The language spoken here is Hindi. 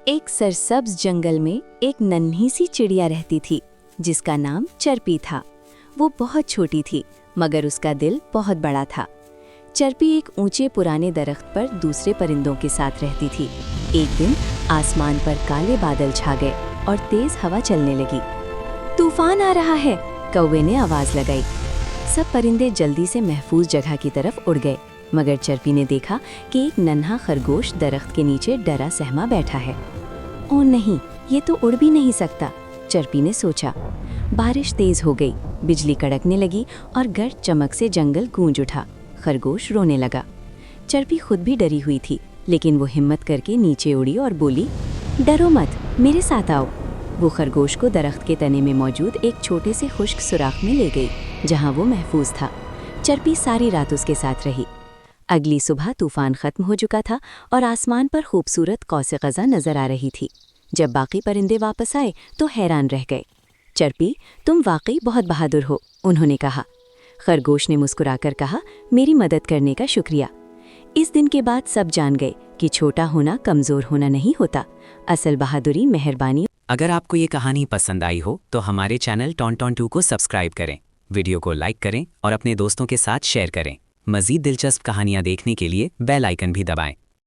एक सरसब्ज जंगल में एक नन्ही सी चिड़िया रहती थी जिसका नाम चरपी था। वो बहुत छोटी थी मगर उसका दिल बहुत बड़ा था। चरपी एक ऊंचे पुराने दरख्त पर दूसरे परिंदों के साथ रहती थी। एक दिन आसमान पर काले बादल छा गए और तेज हवा चलने लगी। तूफान आ रहा है, कौवे ने आवाज लगाई। सब परिंदे जल्दी से महफूज जगह की तरफ उड़ गए मगर चरपी ने देखा कि एक नन्हा खरगोश दरख्त के नीचे डरा सहमा बैठा है। ओह नहीं, ये तो उड़ भी नहीं सकता, चरपी ने सोचा। बारिश तेज हो गई, बिजली कड़कने लगी और गर्ज चमक से जंगल गूंज उठा। खरगोश रोने लगा। चरपी खुद भी डरी हुई थी लेकिन वो हिम्मत करके नीचे उड़ी और बोली, डरो मत, मेरे साथ आओ। वो खरगोश को दरख्त के तने में मौजूद एक छोटे से खुश्क सुराख में ले गई जहाँ वो महफूज था। चरपी सारी रात उसके साथ रही। अगली सुबह तूफान खत्म हो चुका था और आसमान पर खूबसूरत कौसे क़ज़ा नजर आ रही थी। जब बाकी परिंदे वापस आए तो हैरान रह गए। चरपी, तुम वाकई बहुत बहादुर हो, उन्होंने कहा। खरगोश ने मुस्कुराकर कहा, मेरी मदद करने का शुक्रिया। इस दिन के बाद सब जान गए कि छोटा होना कमज़ोर होना नहीं होता, असल बहादुरी मेहरबानी। अगर आपको ये कहानी पसंद आई हो तो हमारे चैनल टॉन 2 को सब्सक्राइब करें, वीडियो को लाइक करें और अपने दोस्तों के साथ शेयर करें। मज़ीद दिलचस्प कहानियाँ देखने के लिए बेल आइकन भी दबाएं।